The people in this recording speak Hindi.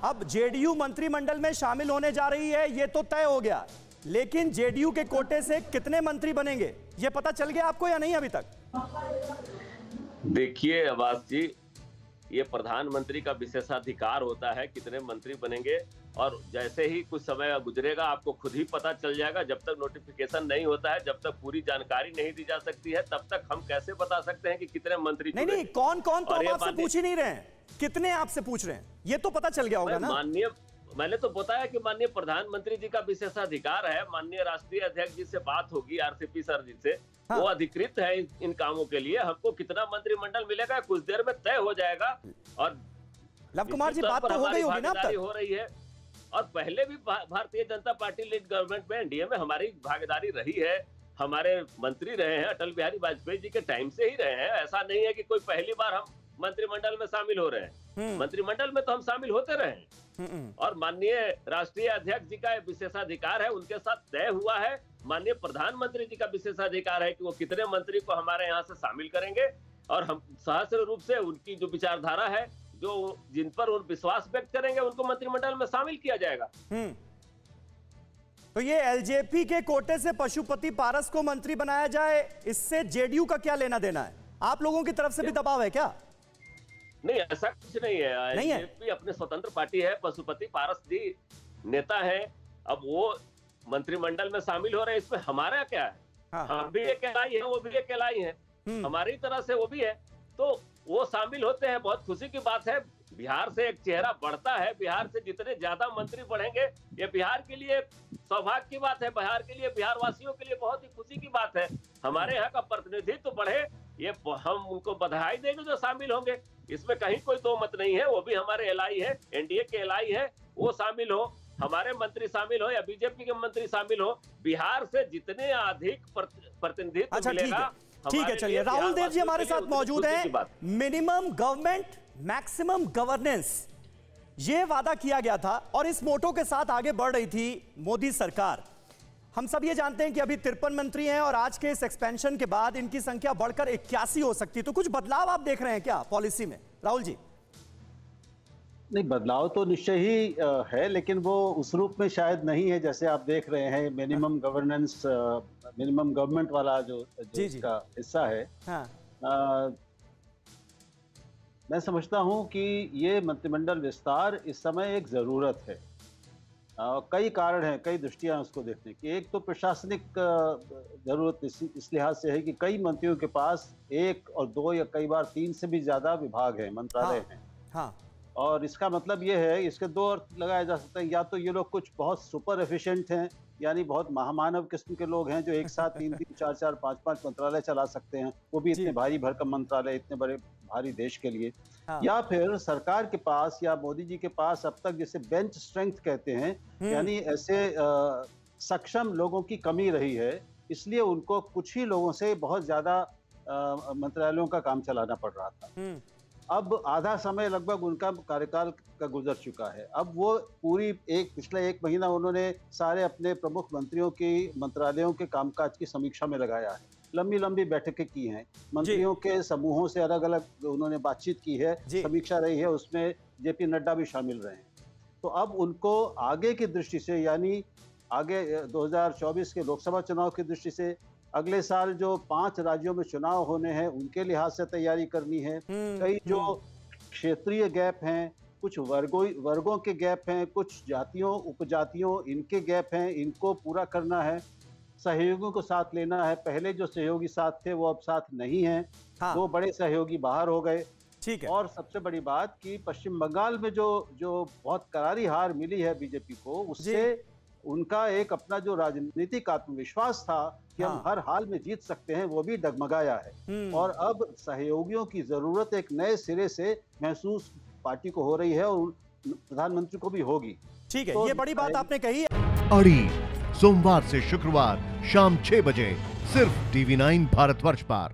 अब जेडीयू मंत्रिमंडल में शामिल होने जा रही है, ये तो तय हो गया, लेकिन जेडीयू के कोटे से कितने मंत्री बनेंगे ये पता चल गया आपको या नहीं अभी तक? देखिए अब्बास जी, ये प्रधानमंत्री का विशेषाधिकार होता है कितने मंत्री बनेंगे, और जैसे ही कुछ समय गुजरेगा आपको खुद ही पता चल जाएगा। जब तक नोटिफिकेशन नहीं होता है, जब तक पूरी जानकारी नहीं दी जा सकती है, तब तक हम कैसे बता सकते हैं कि कितने मंत्री? नहीं, कौन कौन तो हम आपसे पूछ ही नहीं रहे हैं, कितने आपसे पूछ रहे हैं, ये तो पता चल गया होगा ना। माननीय, मैंने तो बताया कि माननीय प्रधानमंत्री जी का विशेषाधिकार है। माननीय राष्ट्रीय अध्यक्ष जी से बात होगी, आरसीपी सर जी से, हाँ। वो अधिकृत है इन कामों के लिए। हमको कितना मंत्रिमंडल मिलेगा कुछ देर में तय हो जाएगा। और लव कुमार जी, बात तो हो गई होगी ना अब तक? हो रही है, और पहले भी Bharatiya Janata party lead government में, एनडीए में हमारी भागीदारी रही है। हमारे मंत्री रहे हैं, अटल बिहारी वाजपेयी जी के टाइम से ही रहे हैं। ऐसा नहीं है कि कोई पहली बार हम मंत्रिमंडल में शामिल हो रहे हैं। मंत्रिमंडल में तो हम शामिल होते रहे हैं, और माननीय राष्ट्रीय अध्यक्ष जी का विशेषाधिकार है, उनके साथ तय हुआ है। माननीय प्रधानमंत्री जी का विशेषाधिकार है कि वो कितने मंत्री को हमारे यहाँ से शामिल करेंगे, और हम सहस्र रूप से उनकी जो विचारधारा है, जो जिन पर वो विश्वास व्यक्त करेंगे, उनको मंत्रिमंडल में शामिल किया जाएगा। तो ये एलजेपी के कोटे से पशुपति पारस को मंत्री बनाया जाए, इससे जेडीयू का क्या लेना देना है? आप लोगों की तरफ से भी दबाव है क्या? नहीं, ऐसा कुछ नहीं है। एलजेपी अपने स्वतंत्र पार्टी है। पशुपति पारस जी नेता है, अब वो मंत्रिमंडल में शामिल हो रहे हैं, इसमें हमारा क्या है? हाँ। हम भी एक एलआई है, वो भी एक एलआई है, हमारी तरह से वो भी है, तो वो शामिल होते हैं। बहुत खुशी की बात है, बिहार से एक चेहरा बढ़ता है। बिहार से जितने ज्यादा मंत्री बढ़ेंगे, ये बिहार के लिए सौभाग्य की बात है, बिहार के लिए, बिहार वासियों के लिए बहुत ही खुशी की बात है। हमारे यहाँ का प्रतिनिधित्व तो बढ़े, ये हम उनको बधाई देंगे जो शामिल होंगे, इसमें कहीं कोई दो मत नहीं है। वो भी हमारे एलआई है, एनडीए के एलआई है, वो शामिल हो, हमारे मंत्री शामिल हो या बीजेपी के मंत्री शामिल हो, बिहार से जितने अधिक प्रतिनिधित्व मिलेगा। ठीक है, चलिए, राहुल देव जी हमारे साथ मौजूद हैं। मिनिमम गवर्नमेंट मैक्सिमम गवर्नेंस, ये वादा किया गया था और इस मोटो के साथ आगे बढ़ रही थी मोदी सरकार। हम सब ये जानते हैं कि अभी 53 मंत्री हैं और आज के इस एक्सपेंशन के बाद इनकी संख्या बढ़कर 81 हो सकती है। तो कुछ बदलाव आप देख रहे हैं क्या पॉलिसी में, राहुल जी? नहीं, बदलाव तो निश्चय ही है, लेकिन वो उस रूप में शायद नहीं है जैसे आप देख रहे हैं। मिनिमम गवर्नेंस, मिनिमम गवर्नमेंट वाला जो इसका हिस्सा है। हाँ। मैं समझता हूं कि ये मंत्रिमंडल विस्तार इस समय एक ज़रूरत है। कई कारण हैं, कई दृष्टियां उसको देखने की। एक तो प्रशासनिक ज़रूरत इस लिहाज से है कि कई मंत्रियों के पास एक और दो या कई बार तीन से भी ज़्यादा विभाग हैं, मंत्रालय हैं। हाँ। और इसका मतलब ये है, इसके दो अर्थ लगाए जा सकते हैं। या तो ये लोग कुछ बहुत सुपर एफिशिएंट हैं, यानी बहुत महामानव किस्म के लोग हैं जो एक साथ 3-3, 4-4, 5-5 मंत्रालय चला सकते हैं, वो भी इतने भारी भरकम मंत्रालय, इतने बड़े भारी देश के लिए। हाँ। या फिर सरकार के पास या मोदी जी के पास अब तक जिसे बेंच स्ट्रेंथ कहते हैं, यानी ऐसे सक्षम लोगों की कमी रही है, इसलिए उनको कुछ ही लोगों से बहुत ज्यादा मंत्रालयों का काम चलाना पड़ रहा था। अब आधा समय लगभग उनका कार्यकाल का गुजर चुका है। अब वो पूरी पिछले एक महीना उन्होंने सारे अपने प्रमुख मंत्रियों की मंत्रालयों के कामकाज की समीक्षा में लगाया है। लंबी लंबी बैठकें की हैं, मंत्रियों के समूहों से अलग अलग उन्होंने बातचीत की है, समीक्षा रही है, उसमें जेपी नड्डा भी शामिल रहे हैं। तो अब उनको आगे की दृष्टि से, यानी आगे 2024 के लोकसभा चुनाव की दृष्टि से, अगले साल जो 5 राज्यों में चुनाव होने हैं उनके लिहाज से तैयारी करनी है। कई जो क्षेत्रीय गैप हैं, कुछ वर्गों के गैप हैं, कुछ जातियों उपजातियों इनके गैप हैं, इनको पूरा करना है। सहयोगियों को साथ लेना है। पहले जो सहयोगी साथ थे वो अब साथ नहीं हैं। हाँ। 2 बड़े सहयोगी बाहर हो गए। ठीक है। और सबसे बड़ी बात कि पश्चिम बंगाल में जो बहुत करारी हार मिली है बीजेपी को, उससे उनका एक अपना जो राजनीतिक आत्मविश्वास था कि हम हर हाल में जीत सकते हैं, वो भी डगमगाया है। और अब सहयोगियों की जरूरत एक नए सिरे से महसूस पार्टी को हो रही है और प्रधानमंत्री को भी होगी। ठीक है, ये बड़ी बात आपने कही। अड़ी सोमवार से शुक्रवार शाम 6 बजे सिर्फ TV9 भारतवर्ष पर।